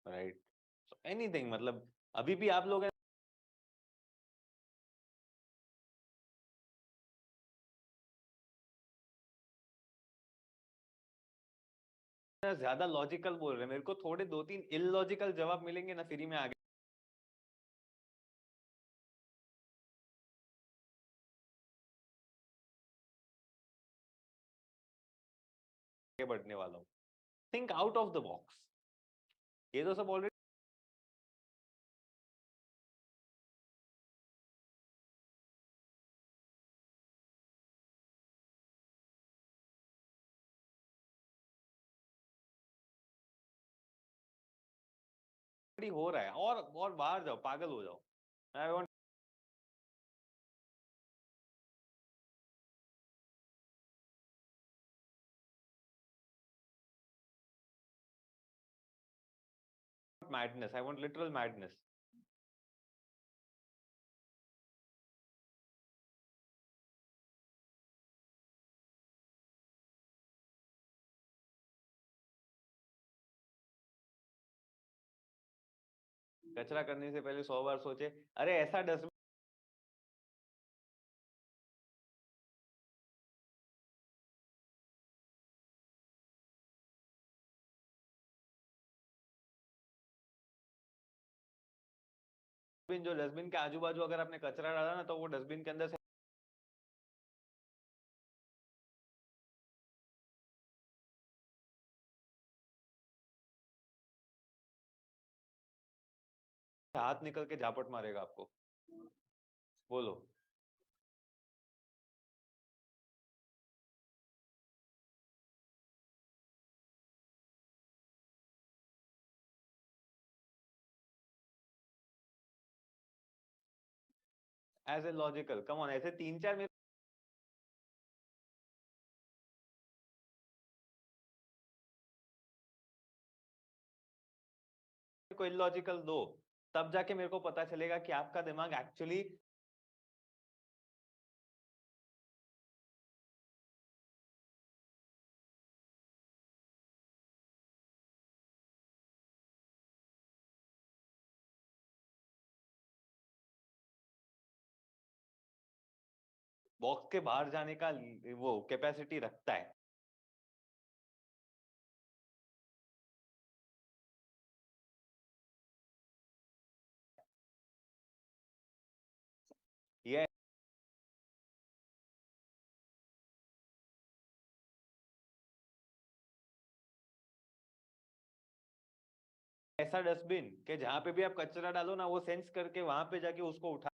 Right. Anything, मतलब अभी भी आप लोग ज्यादा लॉजिकल बोल रहे हैं, मेरे को थोड़े 2-3 इलॉजिकल जवाब मिलेंगे ना फ्री में आगे बढ़ने वाला हूँ। Think out of the box. ये तो सब ऑलरेडी हो रहा है, और बाहर जाओ, पागल हो जाओ। I want madness, I want literal madness. कचरा करने से पहले 100 बार सोचे, अरे ऐसा डस्टबिन जो डस्टबिन के आजू बाजू अगर आपने कचरा डाला ना, तो वो डस्टबिन के अंदर से हाथ निकल के झापट मारेगा आपको। बोलो। As a logical, come on, ऐसे 3-4 मेरे को इलॉजिकल दो, तब जाके मेरे को पता चलेगा कि आपका दिमाग एक्चुअली बॉक्स के बाहर जाने का वो कैपेसिटी रखता है। ये ऐसा डस्टबिन कि जहां पे भी आप कचरा डालो ना, वो सेंस करके वहां पे जाके उसको उठा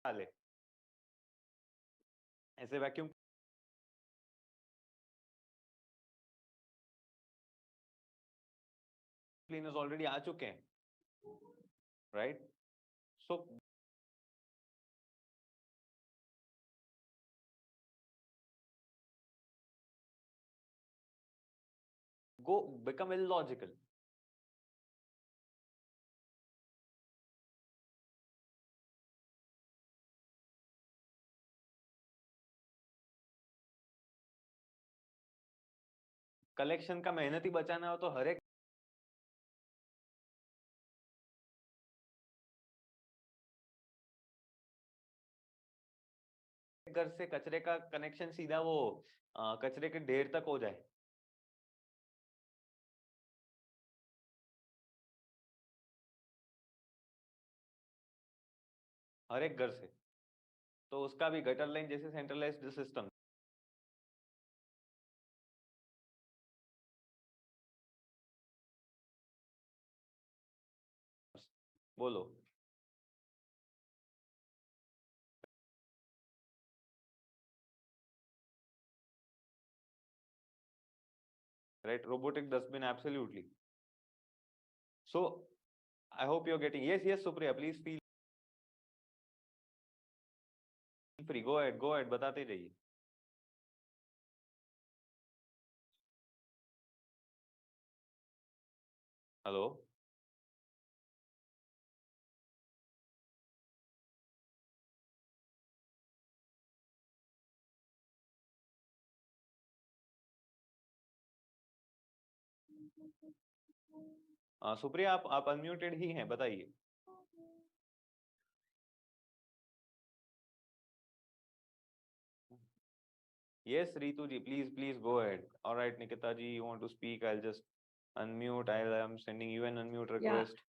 ले। ऐसे वैक्यूम क्लीनर्स ऑलरेडी आ चुके हैं, राइट। सो गो बिकम इलॉजिकल। कलेक्शन का मेहनत ही बचाना हो तो हर एक घर से कचरे का कनेक्शन सीधा वो कचरे के ढेर तक हो जाए, हर एक घर से, तो उसका भी गटर लाइन जैसे सेंट्रलाइज्ड सिस्टम। बोलो। Right, robotic dustbin, absolutely. So I hope you are getting, yes yes Supriya, please feel free, go ahead, बताते जाइए। हेलो। सुप्रिया आप अनम्यूटेड ही हैं, बताइए। Yes, Ritu ji, please go ahead. All right, Nikita ji, you want to speak? I'll just unmute. I'm sending you an unmute request.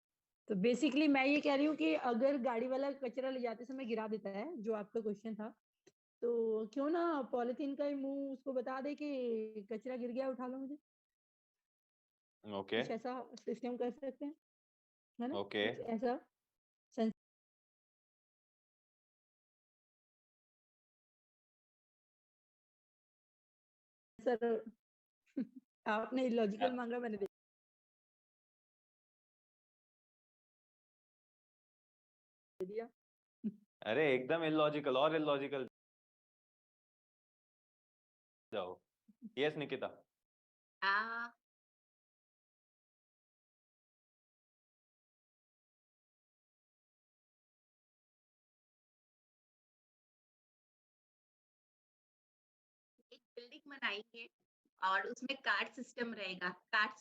तो basically मैं ये कह रही हूँ कि अगर गाड़ी वाला कचरा ले जाते समय गिरा देता है, जो आपका क्वेश्चन था, तो क्यों ना पॉलिथीन का ही मुंह उसको बता दे कि कचरा गिर गया, उठा लो मुझे। ओके कुछ ऐसा सिस्टम कर सकते हैं, है ना? ओके कुछ ऐसा सर आपने इलॉजिकल मांगा, मैंने दे दिया। अरे एकदम इलॉजिकल और इलॉजिकल जाओ। यस निकिता। एक बिल्डिंग बनाएंगे और उसमें कार्ड सिस्टम रहेगा, कार्ड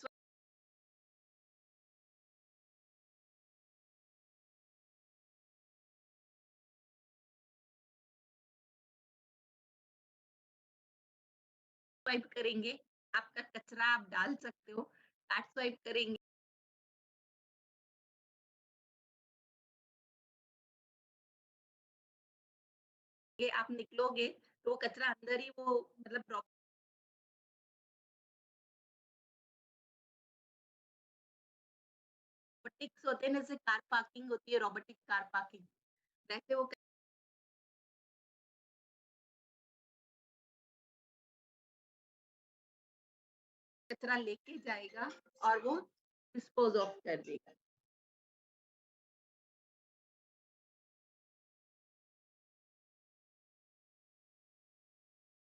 स्वाइप करेंगे, आपका कचरा आप डाल सकते हो, कार्ड स्वाइप करेंगे, आप निकलोगे तो वो कचरा अंदर ही वो मतलब रोबोटिक्स होते हैं, जैसे कार पार्किंग होती है, रोबोटिक कार पार्किंग, वैसे वो कचरा लेके जाएगा और वो डिस्पोज ऑफ कर देगा।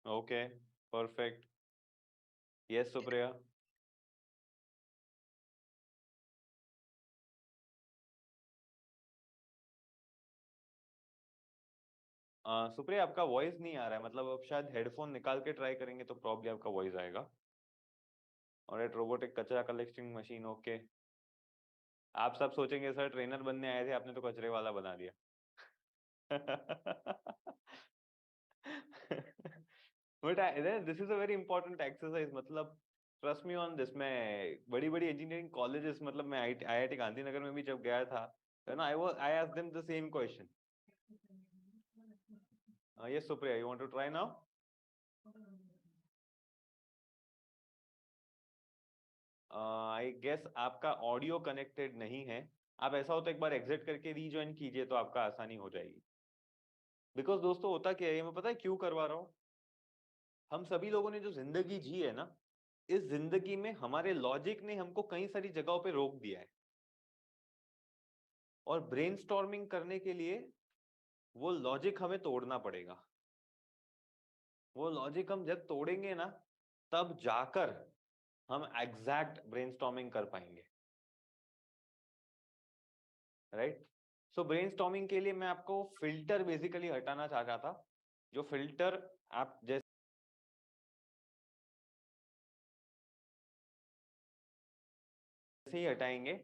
Okay perfect. Yes Supriya. Supriya आपका वॉइस नहीं आ रहा है, मतलब अब शायद हेडफोन निकाल के ट्राई करेंगे तो प्रॉब्ली आपका वॉइस आएगा। ऑलराइट, रोबोटिक कचरा कलेक्टिंग मशीन, ओके। आप सब सोचेंगे सर ट्रेनर बनने आए थे, आपने तो कचरे वाला बना दिया। But this is a very important exercise, मतलब ट्रस्ट मी ऑन दिस। मैं बड़ी बड़ी इंजीनियरिंग कॉलेजेस, मतलब मैं IIT गांधीनगर में भी जब गया था, I asked them the same question. Yes Supriya, you want to try now? I guess आपका ऑडियो कनेक्टेड नहीं है। आप ऐसा हो तो एक बार एग्जिट करके रीजॉइन कीजिए तो आपका आसानी हो जाएगी। बिकॉज दोस्तों होता क्या है, ये मैं पता है क्यों करवा रहा हूँ। हम सभी लोगों ने जो जिंदगी जी है ना, इस जिंदगी में हमारे लॉजिक ने हमको कई सारी जगहों पे रोक दिया है, और ब्रेनस्टॉर्मिंग करने के लिए वो लॉजिक हमें तोड़ना पड़ेगा। वो लॉजिक हम जब तोड़ेंगे ना, तब जाकर हम एग्जैक्ट ब्रेनस्टॉर्मिंग कर पाएंगे, राइट? सो ब्रेनस्टॉर्मिंग के लिए मैं आपको फिल्टर बेसिकली हटाना चाह रहा था। जो फिल्टर आप जैसे ही हटाएंगे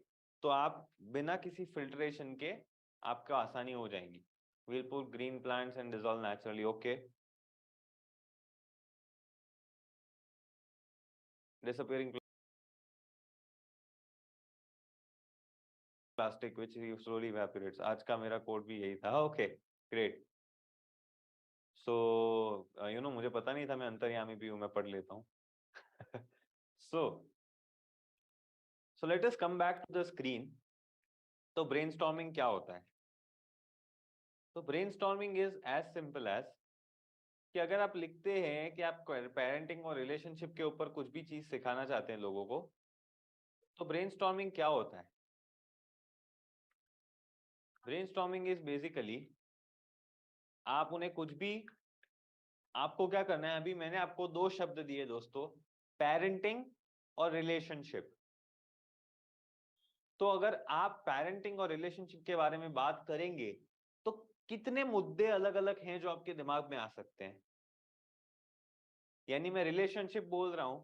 तो आप बिना किसी फिल्ट्रेशन के आपका आसानी हो जाएगी। We'll put green plants and dissolve naturally, okay? Disappearing plastic which slowly evaporates. आज का मेरा कोड भी यही था, okay great. So you know मुझे पता नहीं था मैं अंतर्यामी भी हूँ, मैं पढ़ लेता हूँ। So let us come back to the screen. तो ब्रेनस्टॉर्मिंग क्या होता है? तो brainstorming is as simple as कि अगर आप लिखते हैं कि आप पेरेंटिंग और रिलेशनशिप के ऊपर कुछ भी चीज सिखाना चाहते हैं लोगों को, तो ब्रेनस्टॉर्मिंग क्या होता है? ब्रेनस्टॉर्मिंग इज बेसिकली आप उन्हें कुछ भी, आपको क्या करना है, अभी मैंने आपको दो शब्द दिए दोस्तों, पेरेंटिंग और रिलेशनशिप। तो अगर आप पेरेंटिंग और रिलेशनशिप के बारे में बात करेंगे तो कितने मुद्दे अलग अलग हैं जो आपके दिमाग में आ सकते हैं। यानी मैं रिलेशनशिप बोल रहा हूं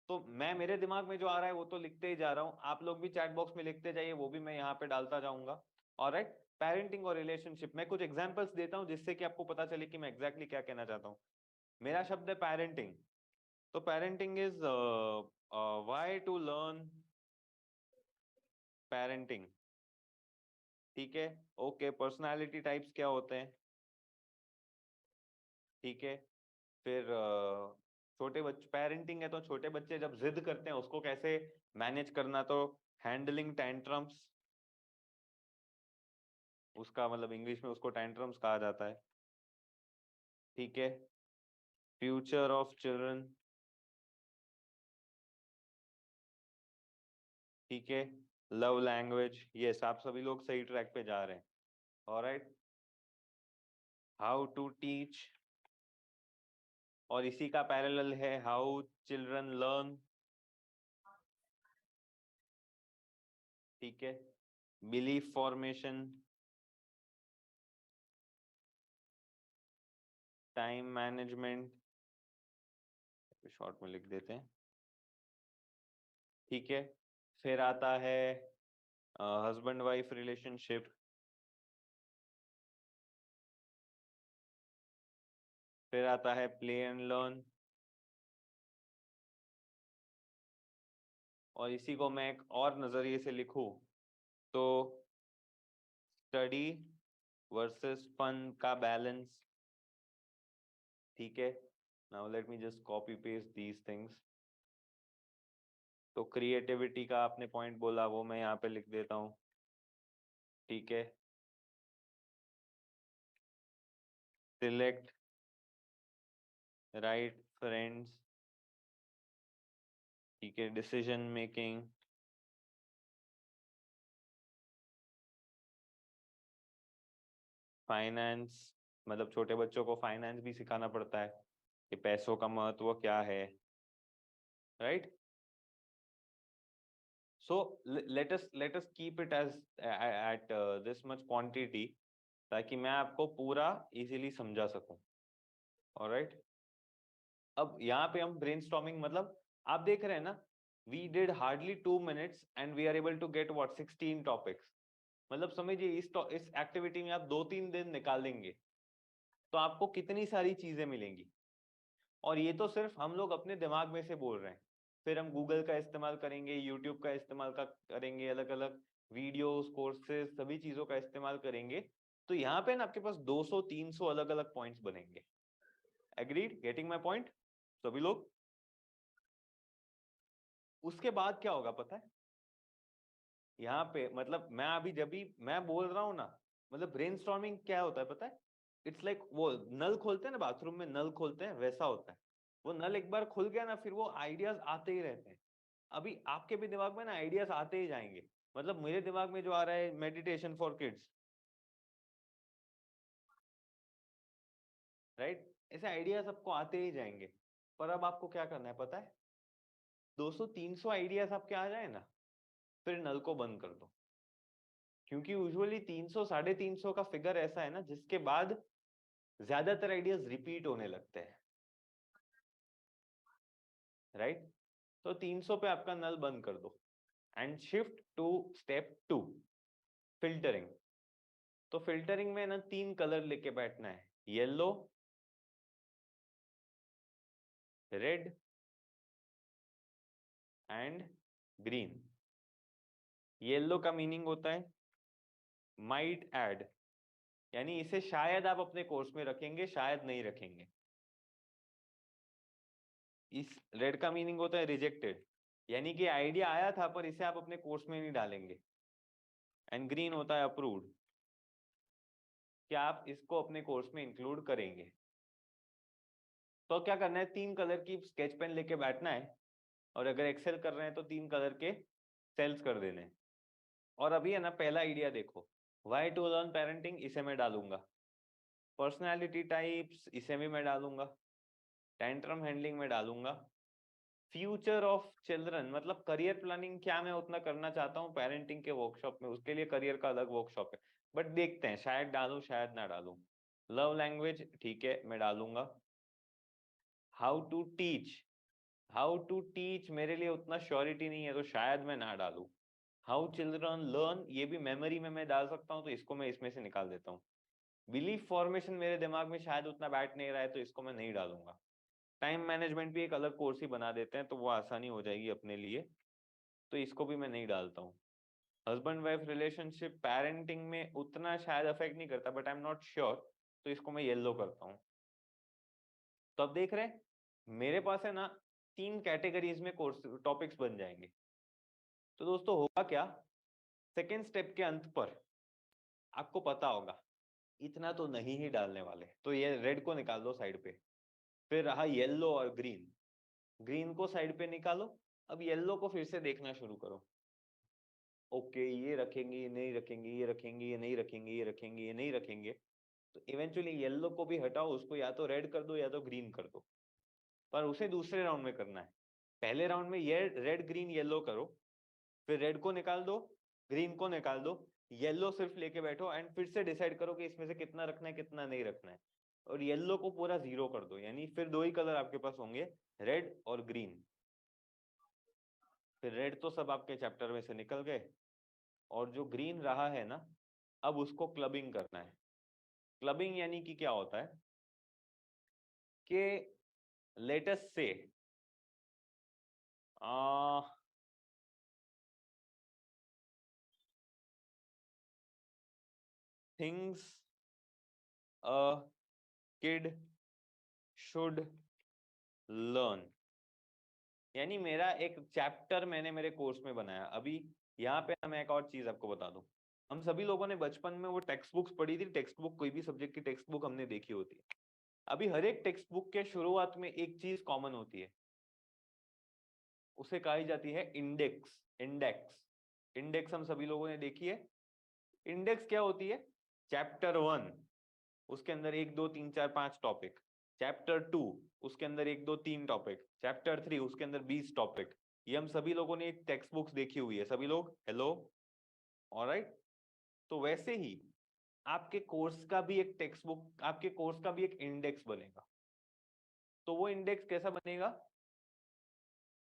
तो मैं मेरे दिमाग में जो आ रहा है वो तो लिखते ही जा रहा हूँ, आप लोग भी चैट बॉक्स में लिखते जाइए, वो भी मैं यहाँ पे डालता जाऊंगा। ऑलराइट, पेरेंटिंग और रिलेशनशिप, मैं कुछ एग्जांपल्स देता हूँ जिससे कि आपको पता चले कि मैं एग्जैक्टली क्या कहना चाहता हूँ। मेरा शब्द है पेरेंटिंग, तो parenting is why to learn parenting, ठीक है। ओके, पर्सनालिटी टाइप्स क्या होते हैं, ठीक है। फिर छोटे बच्चे, पेरेंटिंग है तो छोटे बच्चे जब जिद करते हैं उसको कैसे मैनेज करना, तो हैंडलिंग टैंट्रम्स, उसका मतलब इंग्लिश में उसको टैंट्रम्स कहा जाता है, ठीक है। फ्यूचर ऑफ चिल्ड्रन, ठीक है। लव लैंग्वेज, यस आप सभी लोग सही ट्रैक पे जा रहे हैं। ऑलराइट, हाउ टू टीच, और इसी का पैरेलल है हाउ चिल्ड्रन लर्न, ठीक है। Belief formation, time management, short में लिख देते हैं, ठीक है। फिर आता है हस्बैंड वाइफ रिलेशनशिप, फिर आता है प्ले एंड लर्न, और इसी को मैं एक और नजरिए से लिखूं तो स्टडी वर्सेस फन का बैलेंस, ठीक है। Now let me just copy paste these things. तो क्रिएटिविटी का आपने पॉइंट बोला, वो मैं यहाँ पे लिख देता हूँ, ठीक है। सिलेक्ट राइट फ्रेंड्स, ठीक है। डिसीजन मेकिंग, फाइनेंस, मतलब छोटे बच्चों को फाइनेंस भी सिखाना पड़ता है कि पैसों का महत्व क्या है, right. So let us keep it as at this much quantity, ताकि मैं आपको पूरा इजीली समझा सकूं। ऑलराइट, अब यहाँ पे हम ब्रेनस्टॉर्मिंग, मतलब आप देख रहे हैं ना, we did hardly 2 minutes and we are able to get what 16 topics। मतलब समझिए इस एक्टिविटी में आप 2-3 दिन निकालेंगे तो आपको कितनी सारी चीजें मिलेंगी। और ये तो सिर्फ हम लोग अपने दिमाग में से बोल रहे हैं, फिर हम गूगल का इस्तेमाल करेंगे, यूट्यूब का इस्तेमाल करेंगे, अलग अलग वीडियोस, कोर्सेज, सभी चीजों का इस्तेमाल करेंगे, तो यहाँ पे ना आपके पास 200-300 अलग अलग पॉइंट्स बनेंगे। एग्रीड, गेटिंग माय पॉइंट सभी लोग। उसके बाद क्या होगा पता है, यहाँ पे मतलब मैं अभी जब भी मैं बोल रहा हूँ ना, मतलब ब्रेनस्टॉर्मिंग क्या होता है पता है, इट्स लाइक वो नल खोलते हैं ना, बाथरूम में नल खोलते हैं, वैसा होता है। वो नल एक बार खुल गया ना, फिर वो आइडियाज आते ही रहते हैं। अभी आपके भी दिमाग में ना आइडियाज आते ही जाएंगे। मतलब मेरे दिमाग में जो आ रहा है मेडिटेशन फॉर किड्स, राइट, ऐसे आइडियाज सबको आते ही जाएंगे। पर अब आपको क्या करना है पता है, 200-300 आइडियाज आपके आ जाए ना, फिर नल को बंद कर दो। क्योंकि यूजुअली 300-350 का फिगर ऐसा है ना जिसके बाद ज्यादातर आइडियाज रिपीट होने लगते हैं, राइट। तो 300 पे आपका नल बंद कर दो and shift to step 2, filtering. तो फिल्टरिंग में ना 3 कलर लेके बैठना है, yellow, red and green. Yellow का मीनिंग होता है माइट ऐड, यानी इसे शायद आप अपने कोर्स में रखेंगे, शायद नहीं रखेंगे। इस रेड का मीनिंग होता है रिजेक्टेड, यानी कि आइडिया आया था पर इसे आप अपने कोर्स में नहीं डालेंगे। एंड ग्रीन होता है अप्रूव्ड, कि आप इसको अपने कोर्स में इंक्लूड करेंगे। तो क्या करना है, 3 कलर की स्केच पेन लेके बैठना है, और अगर एक्सेल कर रहे हैं तो 3 कलर के सेल्स कर देने हैं। और अभी है ना पहला आइडिया देखो, वाई टू लर्न पेरेंटिंग, इसे मैं डालूंगा। पर्सनैलिटी टाइप्स, इसे भी मैं डालूंगा। टेंट्रम हैंडलिंग में डालूंगा। फ्यूचर ऑफ चिल्ड्रन, मतलब करियर प्लानिंग क्या मैं उतना करना चाहता हूँ पेरेंटिंग के वर्कशॉप में, उसके लिए करियर का अलग वर्कशॉप है, बट देखते हैं, शायद डालूं शायद ना डालूं। लव लैंग्वेज, ठीक है मैं डालूंगा। How to teach, how to teach मेरे लिए उतना श्योरिटी नहीं है, तो शायद मैं ना डालूं। हाउ चिल्ड्रन लर्न, ये भी मेमोरी में मैं डाल सकता हूँ, तो इसको मैं इसमें से निकाल देता हूँ। बिलीफ फॉर्मेशन मेरे दिमाग में शायद उतना बैठ नहीं रहा है, तो इसको मैं नहीं डालूंगा। टाइम मैनेजमेंट भी एक अलग कोर्स ही बना देते हैं, तो वो आसानी हो जाएगी अपने लिए, तो इसको भी मैं नहीं डालता हूँ। हस्बैंड वाइफ रिलेशनशिप पेरेंटिंग में उतना शायद अफेक्ट नहीं करता, but I am not sure, तो इसको मैं येलो करता हूँ। तो अब देख रहे हैं मेरे पास है ना 3 कैटेगरीज में कोर्स टॉपिक्स बन जाएंगे। तो दोस्तों होगा क्या, सेकेंड स्टेप के अंत पर आपको पता होगा इतना तो नहीं ही डालने वाले, तो ये रेड को निकाल दो साइड पे। फिर रहा येलो और ग्रीन, ग्रीन को साइड पे निकालो। अब येलो को फिर से देखना शुरू करो। ओके ये रखेंगे, ये नहीं रखेंगे, ये रखेंगे, ये नहीं रखेंगे, ये रखेंगे, ये नहीं रखेंगे। तो इवेंचुअली येलो को भी हटाओ, उसको या तो रेड कर दो या तो ग्रीन कर दो, पर उसे दूसरे राउंड में करना है। पहले राउंड में ये रेड ग्रीन येलो करो, फिर रेड को निकाल दो, ग्रीन को निकाल दो, येलो सिर्फ लेके बैठो एंड फिर से डिसाइड करो कि इसमें से कितना रखना है कितना नहीं रखना है, और येलो को पूरा 0 कर दो। यानी फिर 2 ही कलर आपके पास होंगे, रेड और ग्रीन। फिर रेड तो सब आपके चैप्टर में से निकल गए, और जो ग्रीन रहा है ना, अब उसको क्लबिंग करना है। क्लबिंग यानी कि क्या होता है कि लेट अस से things a kid should learn. यानी मेरा एक चैप्टर मैंने मेरे कोर्स में बनाया। अभी यहाँ पे मैं एक और चीज आपको बता दूं, हम सभी लोगों ने बचपन में वो टेक्स्ट बुक्स पढ़ी थी, टेक्स्ट बुक कोई भी सब्जेक्ट की टेक्स्ट बुक हमने देखी होती है। अभी हर एक टेक्स्ट बुक के शुरुआत में एक चीज कॉमन होती है, उसे कही जाती है इंडेक्स। इंडेक्स इंडेक्स हम सभी लोगों ने देखी है। इंडेक्स क्या होती है, चैप्टर 1 उसके अंदर 1 2 3 4 5 टॉपिक, चैप्टर 2 उसके अंदर 1 2 3 टॉपिक, चैप्टर 3 उसके अंदर 20 टॉपिक। ये हम सभी लोगों ने एक टेक्स्ट बुक्स देखी हुई है, सभी लोग हेलो, ऑलराइट। तो वैसे ही आपके कोर्स का भी एक टेक्स्ट बुक, आपके कोर्स का भी एक इंडेक्स बनेगा। तो वो इंडेक्स कैसा बनेगा,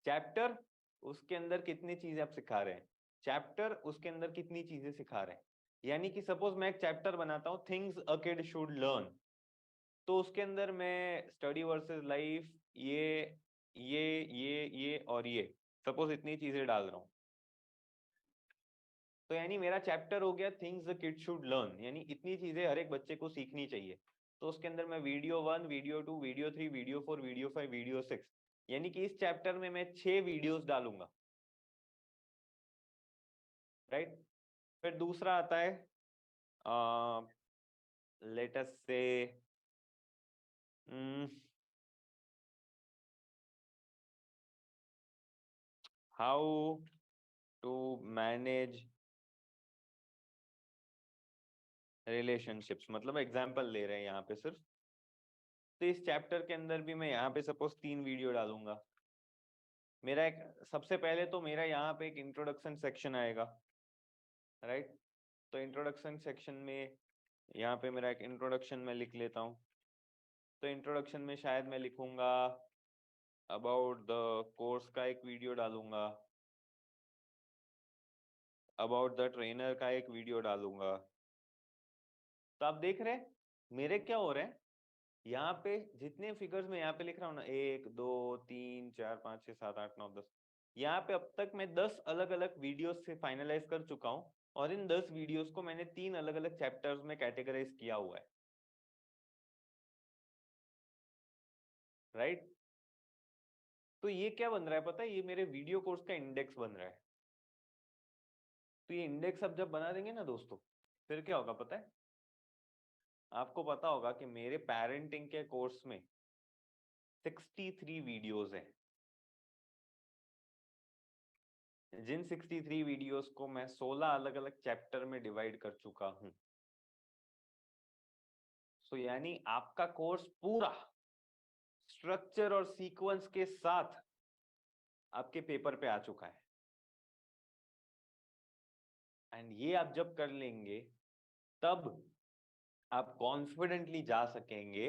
चैप्टर उसके अंदर कितनी चीजें आप सिखा रहे हैं, चैप्टर उसके अंदर कितनी चीजें सिखा रहे हैं। यानी कि सपोज मैं एक चैप्टर बनाता हूँ things a kid should learn, तो उसके अंदर मैं स्टडी वर्सेस लाइफ, ये और ये सपोज इतनी चीजें डाल रहा हूँ। तो यानी मेरा चैप्टर हो गया things the kid should learn, यानी इतनी चीजें हर एक बच्चे को सीखनी चाहिए। तो उसके अंदर मैं video 1 video 2 video 3 video 4 video 5 video 6, यानी कि इस चैप्टर में मैं 6 वीडियोस डालूंगा, राइट। फिर दूसरा आता है लेट अस से हाउ टू मैनेज रिलेशनशिप्स, मतलब एग्जाम्पल ले रहे हैं यहाँ पे सिर्फ। तो इस चैप्टर के अंदर भी मैं यहाँ पे सपोज 3 वीडियो डालूंगा। मेरा एक सबसे पहले तो मेरा यहाँ पे एक इंट्रोडक्शन सेक्शन आएगा, राइट। तो इंट्रोडक्शन सेक्शन में यहाँ पे मेरा एक इंट्रोडक्शन में लिख लेता हूँ। तो इंट्रोडक्शन में शायद मैं लिखूंगा अबाउट द कोर्स का एक वीडियो डालूंगा, अबाउट द ट्रेनर का एक वीडियो डालूंगा। तो आप देख रहे हैं मेरे क्या हो रहे हैं, यहाँ पे जितने फिगर्स में यहाँ पे लिख रहा हूँ ना 1 2 3 4 5 6 7 8 9 10, यहाँ पे अब तक मैं 10 अलग अलग वीडियोस से फाइनलाइज कर चुका हूँ, और इन 10 वीडियोस को मैंने 3 अलग अलग चैप्टर्स में कैटेगराइज किया हुआ है, राइट। तो ये क्या बन रहा है पता है, ये मेरे वीडियो कोर्स का इंडेक्स बन रहा है। तो ये इंडेक्स अब जब बना देंगे ना दोस्तों, फिर क्या होगा पता है, आपको पता होगा कि मेरे पेरेंटिंग के कोर्स में 63 वीडियोस हैं, जिन 63 वीडियोस को मैं 16 अलग अलग चैप्टर में डिवाइड कर चुका हूं। सो यानी आपका कोर्स पूरा स्ट्रक्चर और सीक्वेंस के साथ आपके पेपर पे आ चुका है। एंड ये आप जब कर लेंगे तब आप कॉन्फिडेंटली जा सकेंगे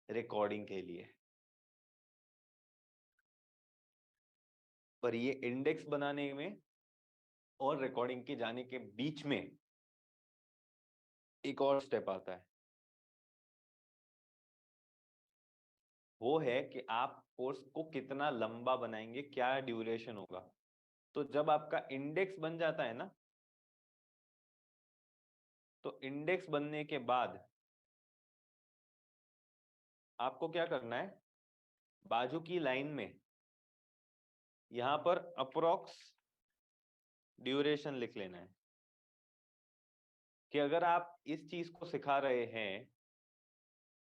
रिकॉर्डिंग के लिए। पर ये इंडेक्स बनाने में और रिकॉर्डिंग के जाने के बीच में एक और स्टेप आता है, वो है कि आप कोर्स को कितना लंबा बनाएंगे, क्या ड्यूरेशन होगा। तो जब आपका इंडेक्स बन जाता है ना, तो इंडेक्स बनने के बाद आपको क्या करना है, बाजू की लाइन में यहां पर अप्रोक्स ड्यूरेशन लिख लेना है कि अगर आप इस चीज को सिखा रहे हैं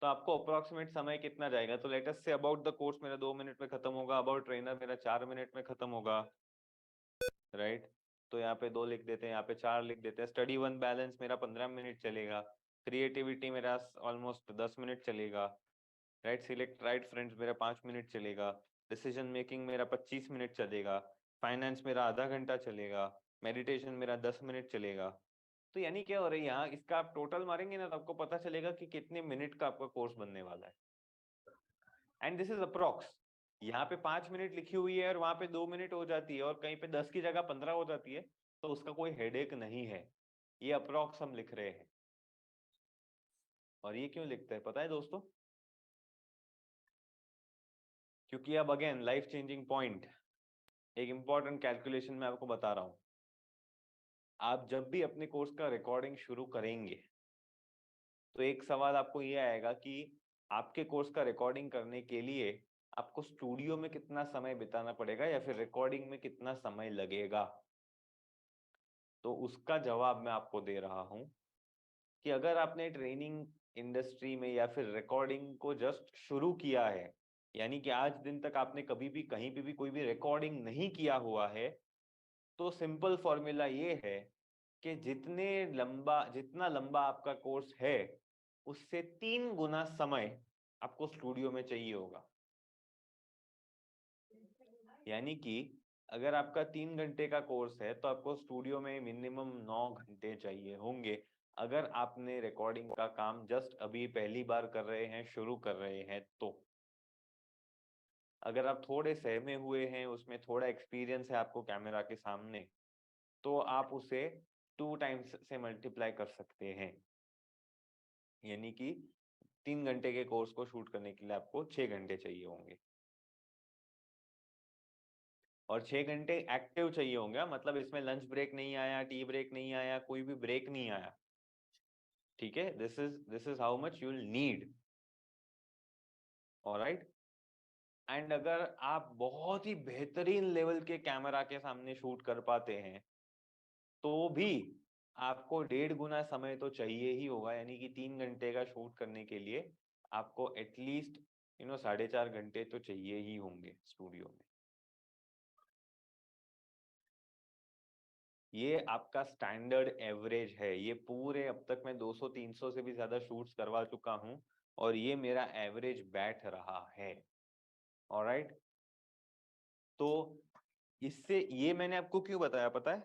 तो आपको अप्रोक्सीमेट समय कितना जाएगा। तो let us say about the course मेरा 2 मिनट में खत्म होगा, अबाउट ट्रेनर मेरा 4 मिनट में खत्म होगा, राइट। तो यहाँ पे 2 लिख देते हैं, यहाँ पे 4 लिख देते हैं। स्टडी 1 बैलेंस मेरा 15 मिनट चलेगा, क्रिएटिविटी मेरा ऑलमोस्ट 10 मिनट चलेगा, राइट। सिलेक्ट राइट फ्रेंड्स मेरा 5 मिनट चलेगा, डिसीजन मेकिंग मेरा 25 मिनट चलेगा, फाइनेंस मेरा आधा घंटा चलेगा, मेडिटेशन मेरा 10 मिनट चलेगा। तो यानी क्या हो रहा है, यहाँ इसका आप टोटल मारेंगे ना तो आपको पता चलेगा कि कितने मिनट का आपका कोर्स बनने वाला है। And this is approx. यहाँ पे 5 मिनट लिखी हुई है और वहां पे 2 मिनट हो जाती है और कहीं पे 10 की जगह 15 हो जाती है, तो उसका कोई हेडेक नहीं है। ये अप्रॉक्स हम लिख रहे हैं। और ये क्यों लिखते हैं पता है दोस्तों? क्योंकि अब अगेन लाइफ चेंजिंग पॉइंट, एक इंपॉर्टेंट कैलकुलेशन मैं आपको बता रहा हूं। आप जब भी अपने कोर्स का रिकॉर्डिंग शुरू करेंगे तो एक सवाल आपको ये आएगा कि आपके कोर्स का रिकॉर्डिंग करने के लिए आपको स्टूडियो में कितना समय बिताना पड़ेगा या फिर रिकॉर्डिंग में कितना समय लगेगा। तो उसका जवाब मैं आपको दे रहा हूं कि अगर आपने ट्रेनिंग इंडस्ट्री में या फिर रिकॉर्डिंग को जस्ट शुरू किया है, यानी कि आज दिन तक आपने कभी भी कहीं पे भी कोई भी रिकॉर्डिंग नहीं किया हुआ है, तो सिंपल फॉर्मूला ये है कि जितना लंबा आपका कोर्स है उससे 3 गुना समय आपको स्टूडियो में चाहिए होगा। यानी कि अगर आपका 3 घंटे का कोर्स है तो आपको स्टूडियो में मिनिमम 9 घंटे चाहिए होंगे। अगर आपने रिकॉर्डिंग का काम जस्ट अभी पहली बार कर रहे हैं, शुरू कर रहे हैं, तो अगर आप थोड़े सहमे हुए हैं, उसमें थोड़ा एक्सपीरियंस है आपको कैमरा के सामने, तो आप उसे 2 टाइम्स से मल्टीप्लाई कर सकते हैं। यानी कि 3 घंटे के कोर्स को शूट करने के लिए आपको 6 घंटे चाहिए होंगे और 6 घंटे एक्टिव चाहिए होंगे। मतलब इसमें लंच ब्रेक नहीं आया, टी ब्रेक नहीं आया, कोई भी ब्रेक नहीं आया, ठीक है। This is how much you will need, alright. And अगर आप बहुत ही बेहतरीन लेवल के कैमरा के सामने शूट कर पाते हैं तो भी आपको 1.5 गुना समय तो चाहिए ही होगा। यानी कि 3 घंटे का शूट करने के लिए आपको एटलीस्ट 4.5 घंटे तो चाहिए ही होंगे स्टूडियो में। ये आपका स्टैंडर्ड एवरेज है। ये पूरे अब तक मैं 200-300 से भी ज्यादा शूट्स करवा चुका हूं और ये मेरा एवरेज बैठ रहा है, ऑलराइट। तो इससे ये मैंने आपको क्यों बताया पता है?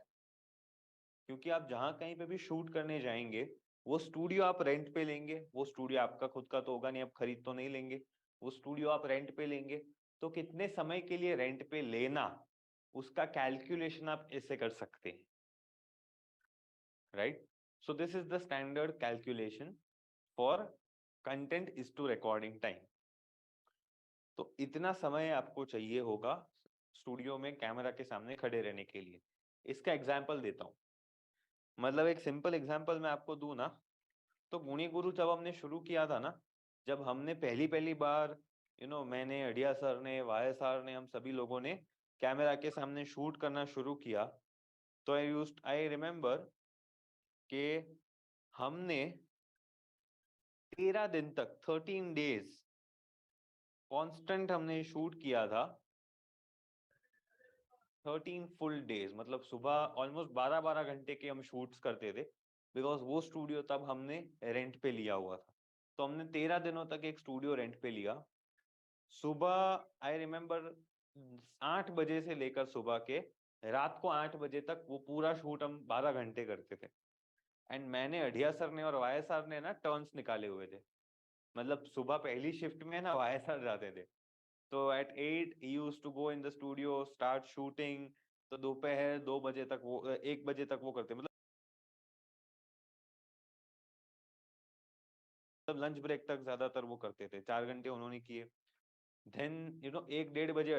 क्योंकि आप जहां कहीं पे भी शूट करने जाएंगे, वो स्टूडियो आप रेंट पे लेंगे, वो स्टूडियो आपका खुद का तो होगा नहीं, आप खरीद तो नहीं लेंगे, वो स्टूडियो आप रेंट पे लेंगे। तो कितने समय के लिए रेंट पे लेना, उसका कैलकुलेशन आप ऐसे कर सकते हैं, right. So this is the standard calculation for content is to recording time. तो इतना समय आपको चाहिए होगा स्टूडियो में कैमरा के सामने खड़े रहने के लिए। इसका एग्जाम्पल देता हूँ, मतलब एक सिंपल एग्जाम्पल मैं आपको दूं ना, तो गुणी गुरु जब हमने शुरू किया था ना, जब हमने पहली बार मैंने, अडिया सर ने, वाय सर ने, हम सभी लोगों ने कैमरा के सामने शूट करना शुरू किया, तो आई रिमेम्बर कि हमने 13 दिन तक, 13 डेज कांस्टेंट हमने शूट किया था। 13 फुल डेज, मतलब सुबह ऑलमोस्ट 12-12 घंटे के हम शूट्स करते थे, बिकॉज वो स्टूडियो तब हमने रेंट पे लिया हुआ था। तो हमने 13 दिनों तक एक स्टूडियो रेंट पे लिया। सुबह आई रिमेम्बर 8 बजे से लेकर सुबह के रात को 8 बजे तक वो पूरा शूट हम 12 घंटे करते थे। एंड मैंने, अढ़िया सर ने और वाय सर ने ना टर्न्स निकाले हुए थे। मतलब सुबह पहली शिफ्ट में ना वाय सर जाते थे तो at 8 he used to go in the studio, start shooting. तो दोपहर 2 बजे तक वो 1 बजे तक वो करते, मतलब लंच ब्रेक तक ज्यादातर वो करते थे, 4 घंटे उन्होंने किए। देन 1-1:30 बजे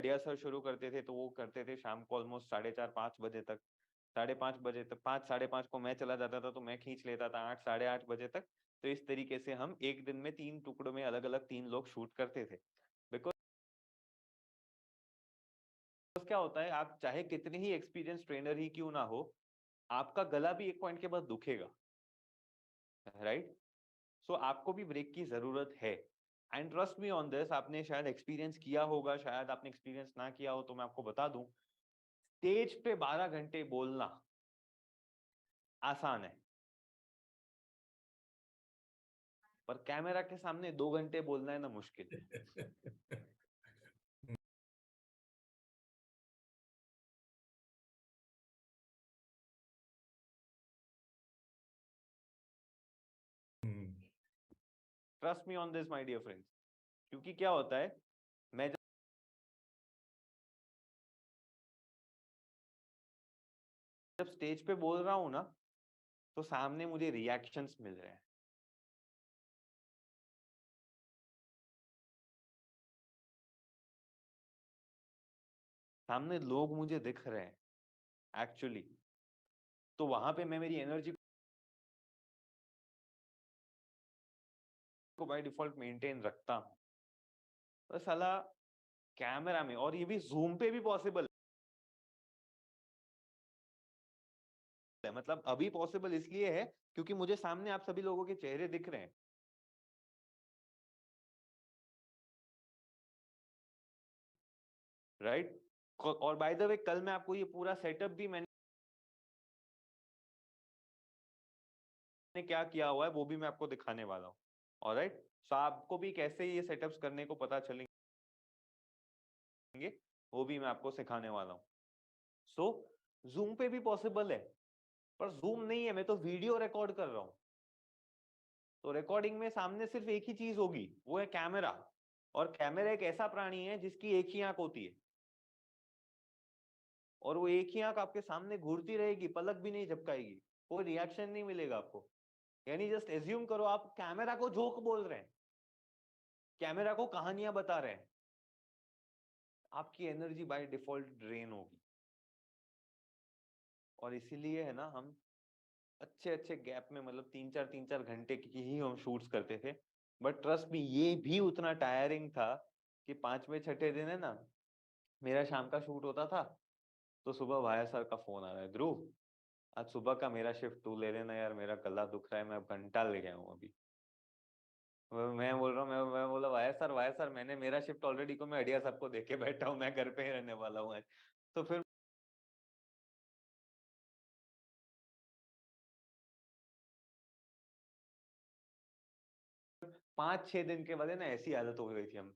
अडिया सर शुरू करते थे, तो वो करते थे शाम को ऑलमोस्ट 4:30-5 बजे तक। 5:30 बजे तक, 5-5:30 को मैं चला जाता था, तो मैं खींच लेता था 8-8:30 बजे तक। तो इस तरीके से हम एक दिन में 3 टुकड़ों में अलग अलग 3 लोग शूट करते थे। बिकॉज क्या होता है, आप चाहे कितने ही एक्सपीरियंस ट्रेनर ही क्यों ना हो, आपका गला भी एक पॉइंट के बाद दुखेगा, राइट? सो आपको भी ब्रेक की जरूरत है। And trust me on this, आपने शायद एक्सपीरियंस किया होगा, शायद आपने एक्सपीरियंस ना किया हो, तो मैं आपको बता दूं, स्टेज पे 12 घंटे बोलना आसान है, पर कैमरा के सामने 2 घंटे बोलना है ना, मुश्किल। Trust me on this my dear friends. क्योंकि क्या होता है, मैं जब स्टेज पे बोल रहा हूं ना, तो सामने मुझे रिएक्शंस मिल रहे हैं, सामने लोग मुझे दिख रहे हैं एक्चुअली। तो वहां पे मैं मेरी एनर्जी को बाय डिफॉल्ट मेंटेन रखता हूं। तो साला कैमरा में, और ये भी जूम पे भी पॉसिबल है, मतलब अभी पॉसिबल इसलिए है क्योंकि मुझे सामने आप सभी लोगों के चेहरे दिख रहे हैं, राइट? और बाय द वे, कल मैं आपको ये पूरा सेटअप भी मैंने क्या किया हुआ है वो भी मैं आपको दिखाने वाला हूँ। ऑलराइट, सो आपको भी कैसे ये सेटअप्स करने को पता चलेंगे, वो भी मैं आपको सिखाने वाला हूँ। सो जूम पे भी पॉसिबल है, पर जूम नहीं है, मैं तो वीडियो रिकॉर्ड कर रहा हूँ। तो रिकॉर्डिंग में सामने सिर्फ एक ही चीज होगी, वो है कैमरा। और कैमरा एक ऐसा प्राणी है जिसकी एक ही आंख होती है, और वो एक ही आंख आपके सामने घूरती रहेगी, पलक भी नहीं झपकाएगी, कोई रिएक्शन नहीं मिलेगा आपको। यानी जस्ट एज्यूम करो आप कैमरा को जोक बोल रहे हैं, कैमरा को कहानियां बता रहे हैं, आपकी एनर्जी बाय डिफॉल्ट ड्रेन होगी। और इसीलिए है ना, हम अच्छे अच्छे गैप में, मतलब 3-4 घंटे की ही हम शूट्स करते थे। बट ट्रस्ट मी, ये भी उतना टायरिंग था कि 5वें-6ठे दिन है ना, मेरा शाम का शूट होता था, तो सुबह भाया सर का फोन आ रहा है, ध्रुव आज सुबह का मेरा शिफ्ट तू ले लेना यार, मेरा गला दुख रहा है, मैं अब घंटा ले गया हूँ अभी। मैं बोल रहा हूँ, मैं बोला वाया सर मैंने मेरा शिफ्ट ऑलरेडी को मैं अडिया साहब को देके बैठा हूँ, मैं घर पे ही रहने वाला हूँ आज। तो फिर 5-6 दिन के बाद है ना, ऐसी आदत हो गई थी हम।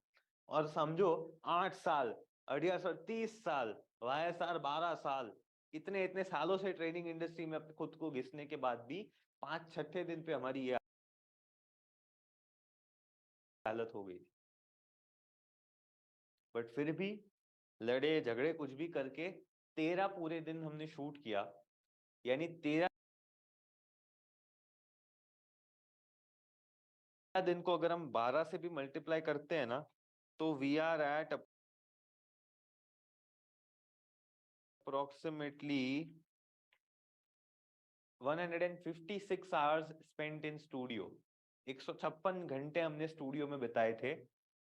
और समझो 8 साल, अडिया सर 30 साल, वाया सर 12 साल, इतने इतने सालों से ट्रेनिंग इंडस्ट्री में अपने खुद को घिसने के बाद भी 5-6ठे दिन पे हमारी ये हालत हो गई थी। बट फिर भी लड़े झगड़े कुछ भी करके 13 पूरे दिन हमने शूट किया। यानी 13 दिन को अगर हम 12 से भी मल्टीप्लाई करते हैं ना, तो we are at approximately 156 hours spent in studio. 156 घंटे हमने स्टूडियो में बिताए थे,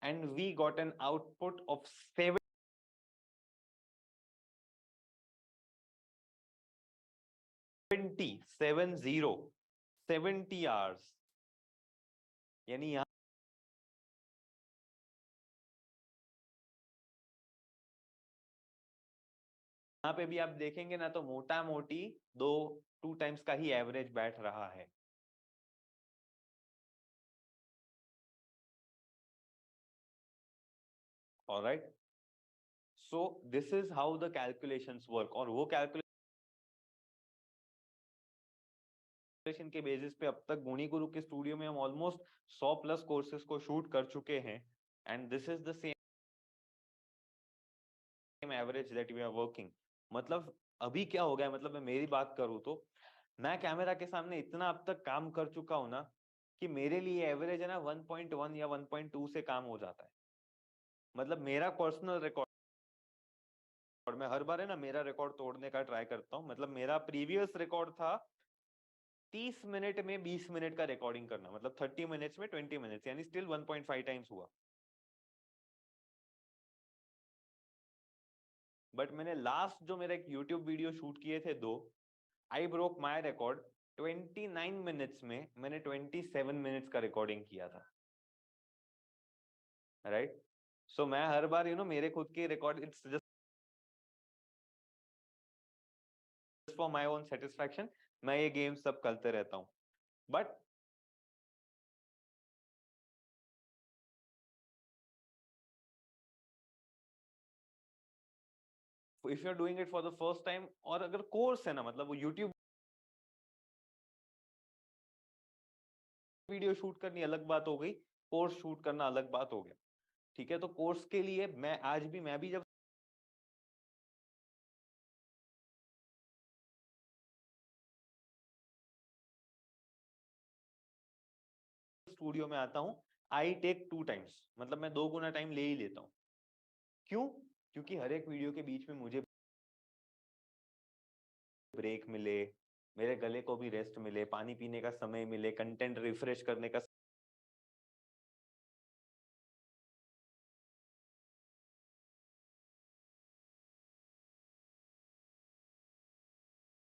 and we got an output of 70 hours. यानी यहाँ पे भी आप देखेंगे ना, तो मोटा मोटी 2 टाइम्स का ही एवरेज बैठ रहा है। Alright, so this is how the calculations work. और वो कैलकुलेशन के बेसिस पे अब तक गुणी गुरु के स्टूडियो में हम ऑलमोस्ट 100 प्लस कोर्सेज को शूट कर चुके हैं and this is the same average that we are working. मतलब अभी क्या हो गया, मतलब मैं मेरी बात करूं तो मैं कैमरा के सामने इतना अब तक काम कर चुका हूं ना कि मेरे लिए एवरेज है ना 1.1 या 1.2 से काम हो जाता है। मतलब मेरा पर्सनल रिकॉर्ड, और मैं हर बार है ना मेरा रिकॉर्ड तोड़ने का ट्राई करता हूँ। मतलब मेरा प्रीवियस रिकॉर्ड था 30 मिनट में 20 मिनट का रिकॉर्डिंग करना, मतलब 30 मिनट्स में 20 मिनट्स, यानी स्टिल 1.5 टाइम्स हुआ। बट मैंने लास्ट जो मेरा एक यूट्यूब वीडियो शूट किए थे 2, I broke my record 29 minutes में मैंने 27 मिनट्स का रिकॉर्डिंग किया था, राइट। सो मैं हर बार मेरे खुद के record, it's just for my own satisfaction, मैं ये गेम सब करते रहता हूँ। But if you are doing it for the first time, और अगर कोर्स है ना, मतलब वो यूट्यूब वीडियो शूट करनी अलग बात हो गई, कोर्स शूट करना अलग बात हो गया, ठीक है। तो कोर्स के लिए मैं भी जब स्टूडियो में आता हूँ, आई टेक 2 टाइम्स, मतलब मैं 2 गुना टाइम ले ही लेता हूँ। क्यों? क्योंकि हर एक वीडियो के बीच में मुझे ब्रेक मिले, मेरे गले को भी रेस्ट मिले, पानी पीने का समय मिले, कंटेंट रिफ्रेश करने का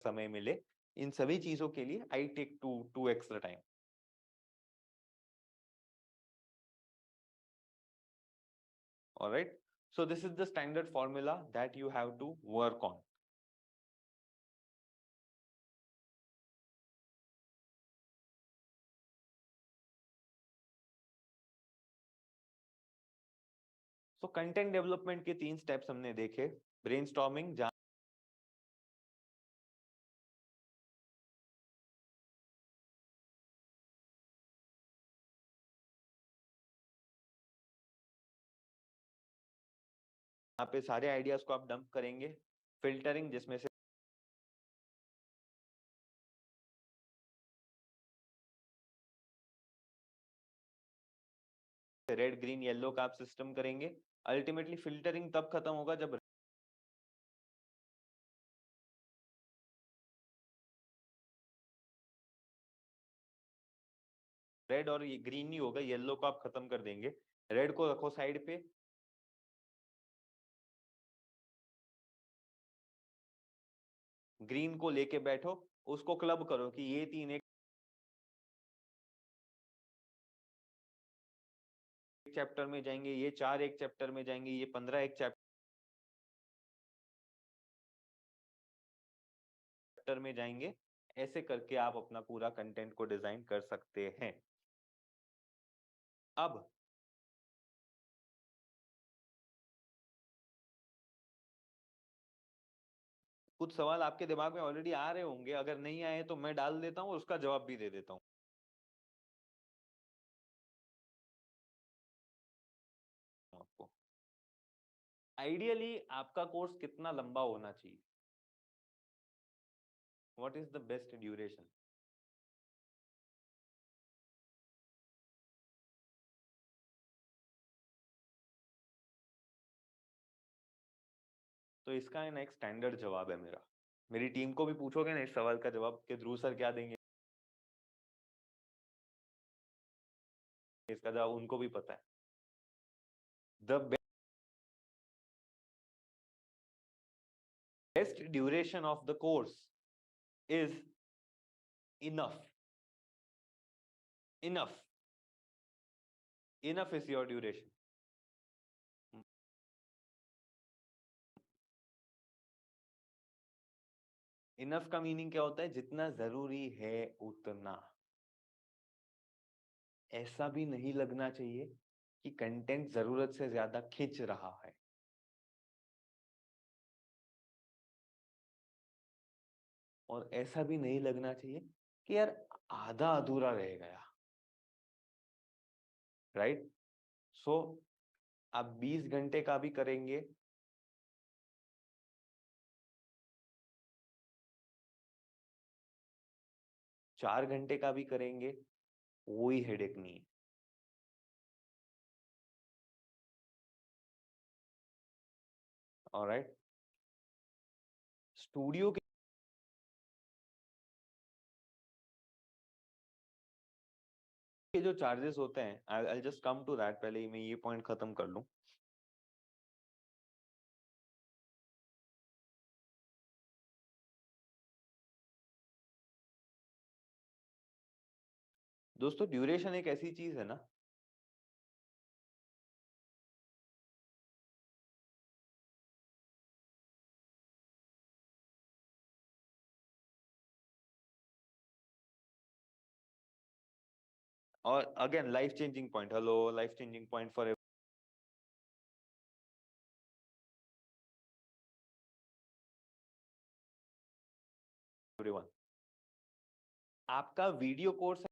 समय मिले। इन सभी चीजों के लिए I take two extra time. Alright, so this is the standard formula that you have to work on. So content development के 3 स्टेप्स हमने देखे। ब्रेनस्टॉर्मिंग, जहां पे सारे आइडियाज को आप डंप करेंगे। फिल्टरिंग, जिसमें से रेड ग्रीन येलो का आप सिस्टम करेंगे। अल्टीमेटली फिल्टरिंग तब खत्म होगा जब रेड और ये ग्रीन नहीं होगा, येलो को आप खत्म कर देंगे। रेड को रखो साइड पे, ग्रीन को लेके बैठो, उसको क्लब करो कि ये 3 एक चैप्टर में जाएंगे, ये 4 एक चैप्टर में जाएंगे, ये 15 एक चैप्टर में जाएंगे। ऐसे करके आप अपना पूरा कंटेंट को डिजाइन कर सकते हैं। अब कुछ सवाल आपके दिमाग में ऑलरेडी आ रहे होंगे, अगर नहीं आए तो मैं डाल देता हूँ और उसका जवाब भी दे देता हूँ आपको। आइडियली आपका कोर्स कितना लंबा होना चाहिए? What is the best duration? तो इसका है ना एक स्टैंडर्ड जवाब है मेरा। मेरी टीम को भी पूछोगे ना इस सवाल का जवाब कि ध्रुव सर क्या देंगे, इसका जवाब उनको भी पता है। The best duration of the course is enough. Enough, enough is your duration. Enough का मीनिंग क्या होता है? जितना जरूरी है उतना। ऐसा भी नहीं लगना चाहिए कि कंटेंट जरूरत से ज्यादा खिंच रहा है। और ऐसा भी नहीं लगना चाहिए कि यार आधा अधूरा रह गया, राइट? सो आप 20 घंटे का भी करेंगे, चार घंटे का भी करेंगे, कोई हेडेक नहीं है। ऑलराइट, स्टूडियो के जो चार्जेस होते हैं, I just come to that, पहले ही मैं ये पॉइंट खत्म कर लूं। दोस्तों ड्यूरेशन एक ऐसी चीज है ना, और again life changing point, hello, life changing point for everyone. आपका वीडियो कोर्स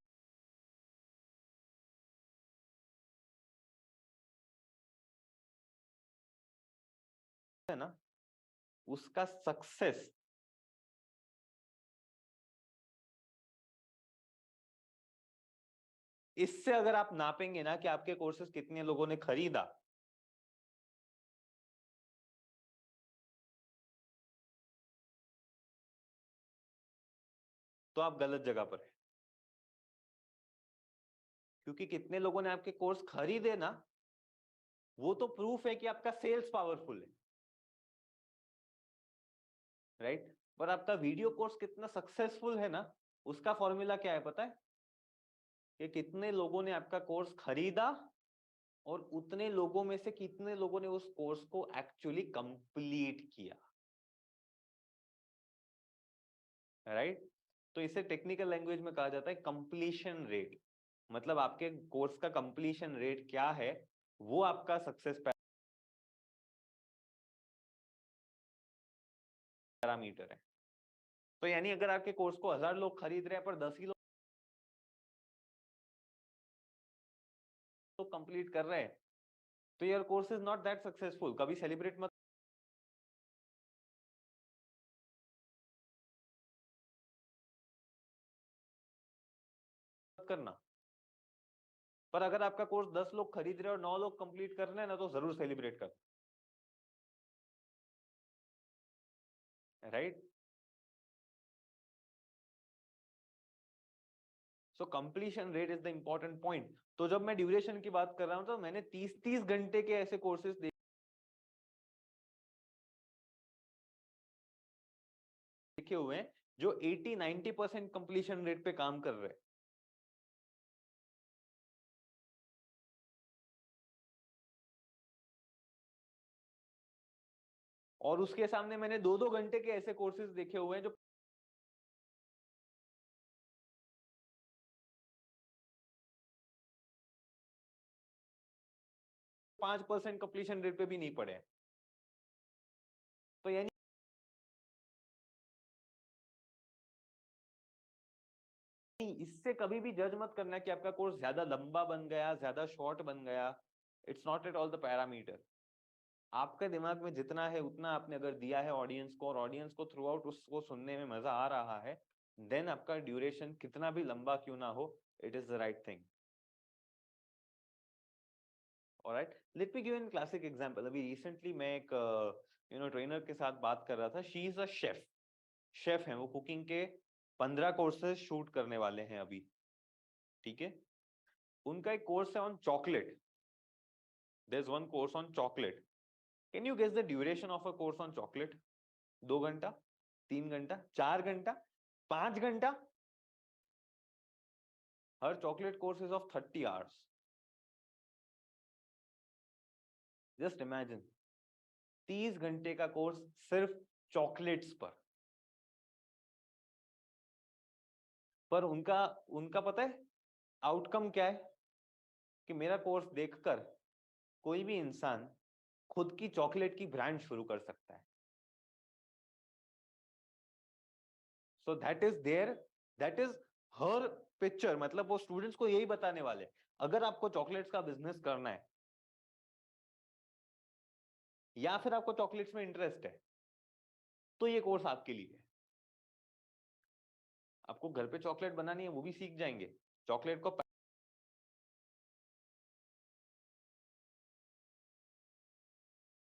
है ना, उसका सक्सेस इससे अगर आप नापेंगे ना कि आपके कोर्सेज कितने लोगों ने खरीदा, तो आप गलत जगह पर है। क्योंकि कितने लोगों ने आपके कोर्स खरीदे ना, वो तो प्रूफ है कि आपका सेल्स पावरफुल है, राइट? पर आपका वीडियो कोर्स कितना सक्सेसफुल है ना, उसका फॉर्मूला क्या है पता है? कि कितने लोगों ने आपका कोर्स खरीदा और उतने लोगों में से कितने लोगों ने उस कोर्स को एक्चुअली कंप्लीट किया, राइट? तो इसे टेक्निकल लैंग्वेज में कहा जाता है कंप्लीशन रेट। मतलब आपके कोर्स का कंप्लीशन रेट क्या है, वो आपका सक्सेस पैरामीटर है। तो यानी अगर आपके कोर्स को 1000 लोग खरीद रहे हैं पर 10 ही लोग कंप्लीट कर रहे हैं, तो your course is not that successful. कभी सेलिब्रेट मत करना। पर अगर आपका कोर्स 10 लोग खरीद रहे हैं और 9 लोग कंप्लीट कर रहे हैं ना, तो जरूर सेलिब्रेट कर, right? So completion rate is the important point. तो जब मैं ड्यूरेशन की बात कर रहा हूं, तो मैंने 30-30 घंटे के ऐसे कोर्सेज देखे हुए हैं जो 80-90% कंप्लीशन रेट पे काम कर रहे हैं। और उसके सामने मैंने 2-2 घंटे के ऐसे कोर्सेज देखे हुए हैं जो 5% कंप्लीशन रेट पे भी नहीं पड़े हैं। तो यानी इससे कभी भी जज मत करना कि आपका कोर्स ज्यादा लंबा बन गया, ज्यादा शॉर्ट बन गया। It's not at all the parameter. आपके दिमाग में जितना है उतना आपने अगर दिया है ऑडियंस को, और ऑडियंस को थ्रू आउट उसको सुनने में मजा आ रहा है, देन आपका ड्यूरेशन कितना भी लंबा क्यों ना हो, it is the right thing. Alright, let me give an classic example. अभी रिसेंटली मैं एक ट्रेनर के साथ बात कर रहा था। She is a chef. Chef है वो, कुकिंग के 15 कोर्सेज शूट करने वाले हैं अभी, ठीक है? उनका एक कोर्स है on chocolate. There is one course on chocolate. Can you guess the duration of a course on chocolate? 2 घंटा, 3 घंटा, 4 घंटा, 5 घंटा? हर chocolate course is of 30 hours. Just imagine, 30 घंटे का कोर्स सिर्फ चॉकलेट्स पर उनका उनका पता है आउटकम क्या है? कि मेरा कोर्स देखकर कोई भी इंसान खुद की चॉकलेट की ब्रांड शुरू कर सकता है। So that is her picture, मतलब वो स्टूडेंट्स को यही बताने वाले, अगर आपको चॉकलेट्स का बिजनेस करना है या फिर आपको चॉकलेट्स में इंटरेस्ट है, तो ये कोर्स आपके लिए है। आपको घर पे चॉकलेट बनानी है वो भी सीख जाएंगे, चॉकलेट को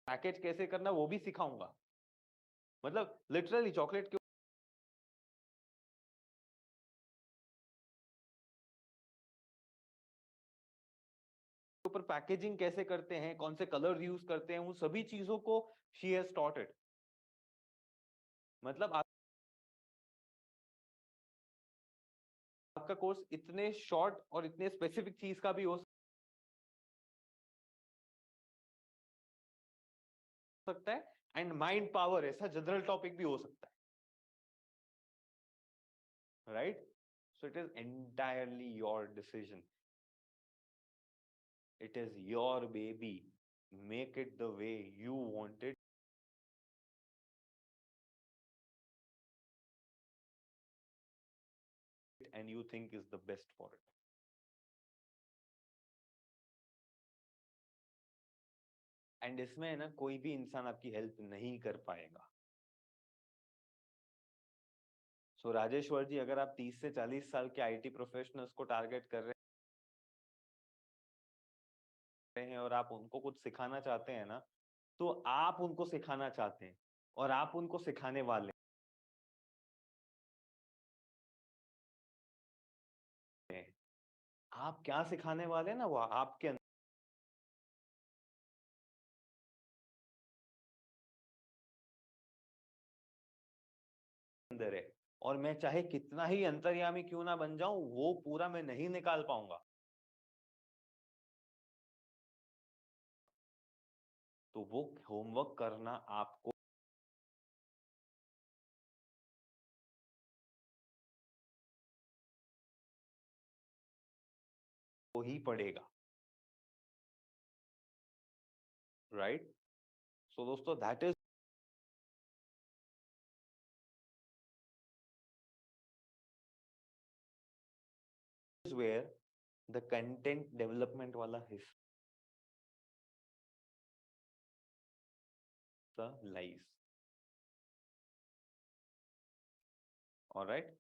पैकेज कैसे करना वो भी सिखाऊंगा। मतलब लिटरली चॉकलेट के ऊपर पैकेजिंग कैसे करते हैं, कौन से कलर यूज करते हैं, उन सभी चीजों को शी हैज टॉट इट। मतलब आपका कोर्स इतने शॉर्ट और इतने स्पेसिफिक चीज का भी हो सकता है, एंड माइंड पावर ऐसा जनरल टॉपिक भी हो सकता है, right? So it is entirely your decision, it is your baby, make it the way you want it, and you think is the best for it. And इसमें है ना, कोई भी इंसान आपकी हेल्प नहीं कर पाएगा। सो राजेश्वर जी, अगर आप 30 से 40 साल के आईटी प्रोफेशनल्स को टारगेट कर रहे हैं और आप उनको कुछ सिखाना चाहते हैं ना, तो आप उनको सिखाना चाहते हैं और आप उनको सिखाने वाले हैं। आप क्या सिखाने वाले हैं ना, वो आपके अंदर है, और मैं चाहे कितना ही अंतर्यामी क्यों ना बन जाऊं, वो पूरा मैं नहीं निकाल पाऊंगा। तो वो होमवर्क करना आपको ही पड़ेगा, राइट? सो दोस्तों, that is where the content development वाला हिस्सा lies. Alright,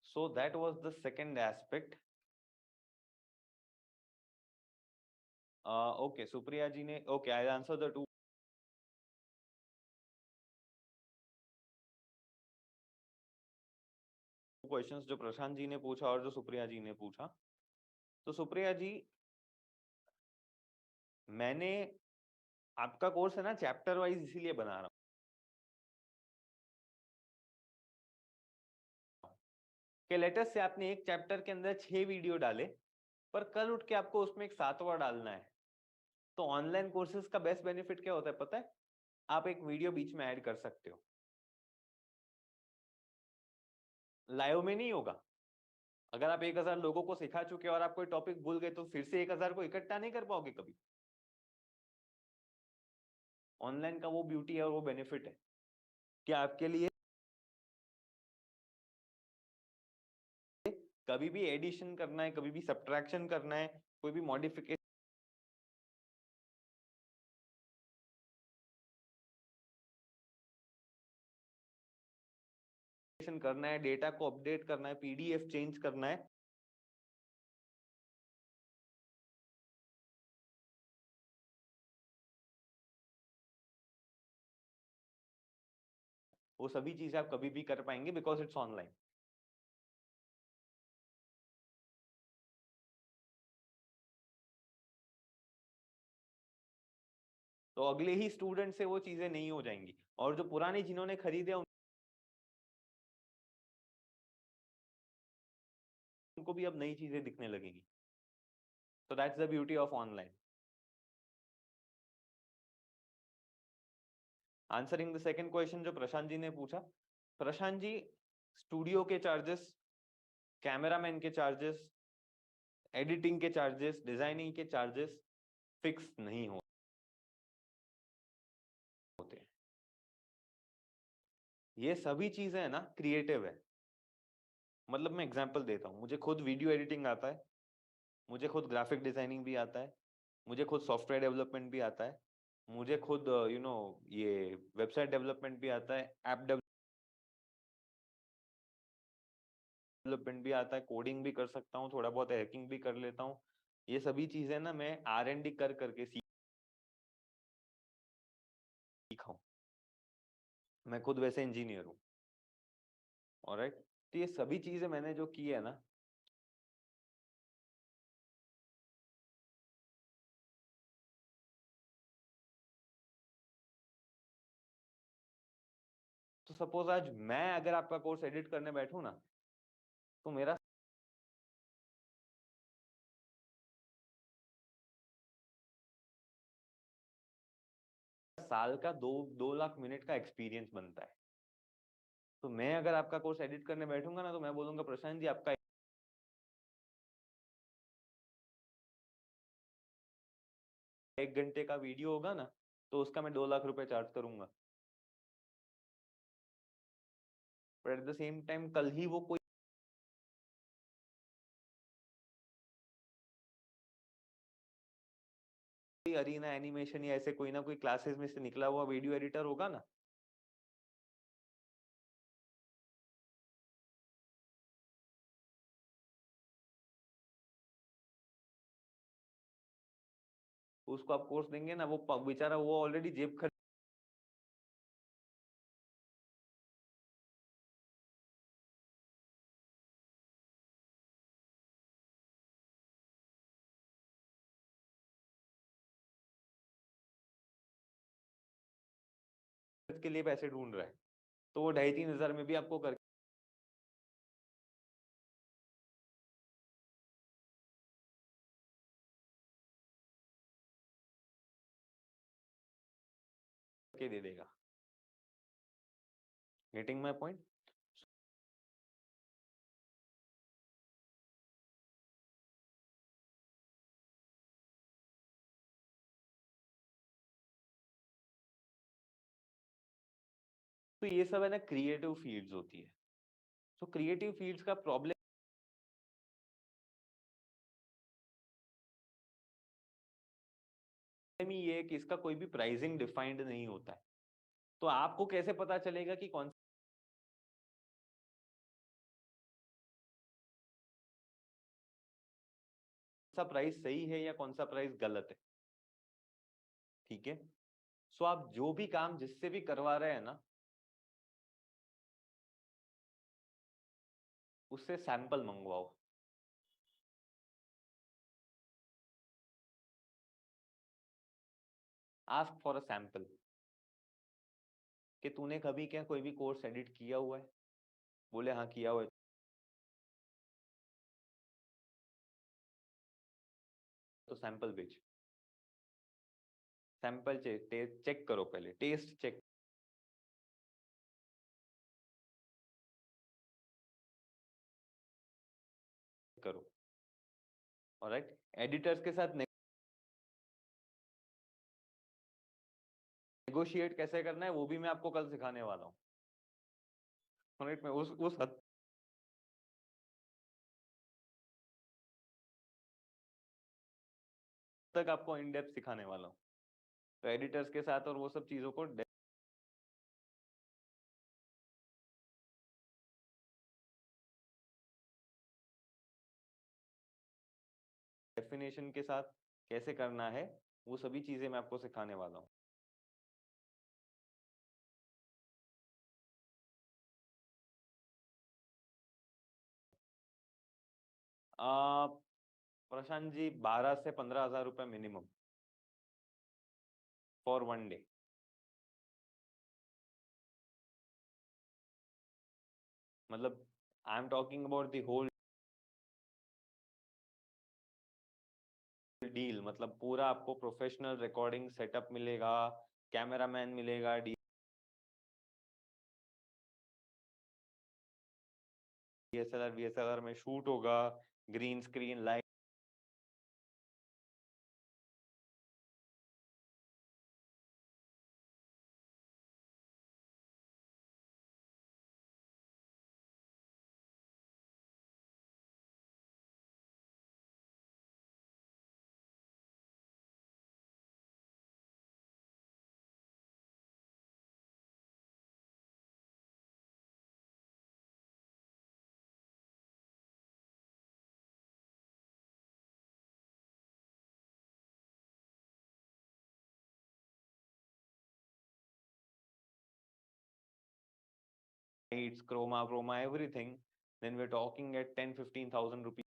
so that was the second aspect. Okay, Supriya ji ने, okay, I'll answer the two questions जो प्रशांत जी ने पूछा और जो सुप्रिया जी ने पूछा। तो सुप्रिया जी, मैंने आपका कोर्स है ना चैप्टर वाइज इसीलिए बना रहा हूँ कि लेटेस्ट से आपने एक चैप्टर के अंदर 6 वीडियो डाले, पर कल उठ के आपको उसमें एक 7वां डालना है। तो ऑनलाइन कोर्सेज का बेस्ट बेनिफिट क्या होता है पता है? आप एक वीडियो बीच में ऐड कर सकते हो। लाइव में नहीं होगा। अगर आप 1000 लोगों को सिखा चुके और आप कोई टॉपिक भूल गए तो फिर से 1000 को इकट्ठा नहीं कर पाओगे कभी। ऑनलाइन का वो ब्यूटी है और वो बेनिफिट है कि आपके लिए कभी भी एडिशन करना है, कभी भी सब्ट्रैक्शन करना है, कोई भी मॉडिफिकेशन करना है, डेटा को अपडेट करना है, पीडीएफ चेंज करना है, वो सभी चीजें आप कभी भी कर पाएंगे बिकॉज इट्स ऑनलाइन। तो अगले ही स्टूडेंट से वो चीजें नहीं हो जाएंगी, और जो पुराने जिन्होंने खरीदे उनको भी अब नई चीजें दिखने लगेंगी। तो that's the beauty of online. Answering the second question जो प्रशांत जी ने पूछा, प्रशांत जी, स्टूडियो के चार्जेस, कैमरामैन के चार्जेस, एडिटिंग के चार्जेस, डिजाइनिंग के चार्जेस फिक्स नहीं होते। ये सभी चीजें है ना क्रिएटिव है। मतलब मैं एग्जांपल देता हूँ, मुझे खुद वीडियो एडिटिंग आता है, मुझे खुद ग्राफिक डिजाइनिंग भी आता है, मुझे खुद सॉफ्टवेयर डेवलपमेंट भी आता है, मुझे खुद ये वेबसाइट डेवलपमेंट भी आता है, ऐप डेवलपमेंट भी आता है, कोडिंग भी कर सकता हूँ, थोड़ा बहुत हैकिंग भी कर लेता हूँ। ये सभी चीजें ना मैं R&D कर करके सीखा हूँ। मैं खुद वैसे इंजीनियर हूँ। ऑलराइट, तो ये सभी चीजें मैंने जो की है ना, तो सपोज आज मैं अगर आपका कोर्स एडिट करने बैठूं ना, तो मेरा साल का 2 लाख मिनट का एक्सपीरियंस बनता है। तो मैं अगर आपका कोर्स एडिट करने बैठूंगा ना, तो मैं बोलूंगा प्रशांत जी आपका 1 घंटे का वीडियो होगा ना, तो उसका मैं 2 लाख रुपए चार्ज करूंगा। पर एट द सेम टाइम कल ही वो कोई अरीना एनिमेशन या ऐसे कोई ना कोई क्लासेस में से निकला हुआ वीडियो एडिटर होगा ना, उसको आप कोर्स देंगे ना, वो बेचारा वो ऑलरेडी जेब खर्च के लिए पैसे ढूंढ रहा है, तो वो 2,500-3,000 में भी आपको करके दे देगा। Getting my point? तो ये सब है ना क्रिएटिव फील्ड्स होती है। तो क्रिएटिव फील्ड्स का प्रॉब्लम ही ये है कि इसका कोई भी प्राइसिंग डिफाइंड नहीं होता है। तो आपको कैसे पता चलेगा कि कौन सा प्राइस सही है या कौन सा प्राइस गलत है? ठीक है, सो आप जो भी काम जिससे भी करवा रहे हैं ना, उससे सैंपल मंगवाओ। आस्क फॉर अ सैंपल कि तूने कभी क्या कोई भी कोर्स एडिट किया हुआ है? बोले हाँ किया हुआ है। तो सैंपल भेज, सैंपल चेक करो, पहले टेस्ट चेक करो। ऑलराइट, एडिटर्स के साथ नेगोशिएट कैसे करना है वो भी मैं आपको कल सिखाने वाला हूँ। ऑलराइट, मैं उस हद तक आपको इन डेप्थ सिखाने वाला हूँ। तो एडिटर्स के साथ और वो सब चीजों को डेफिनेशन के साथ कैसे करना है, वो सभी चीजें मैं आपको सिखाने वाला हूँ। प्रशांत जी 12 से 15,000 रुपए मिनिमम फॉर 1 डे। मतलब I am talking about the whole deal. मतलब पूरा आपको प्रोफेशनल रिकॉर्डिंग सेटअप मिलेगा, कैमरामैन मिलेगा, DSLR VSLR में शूट होगा, green screen light lights, chroma, everything, then we're talking at 10-15,000 rupees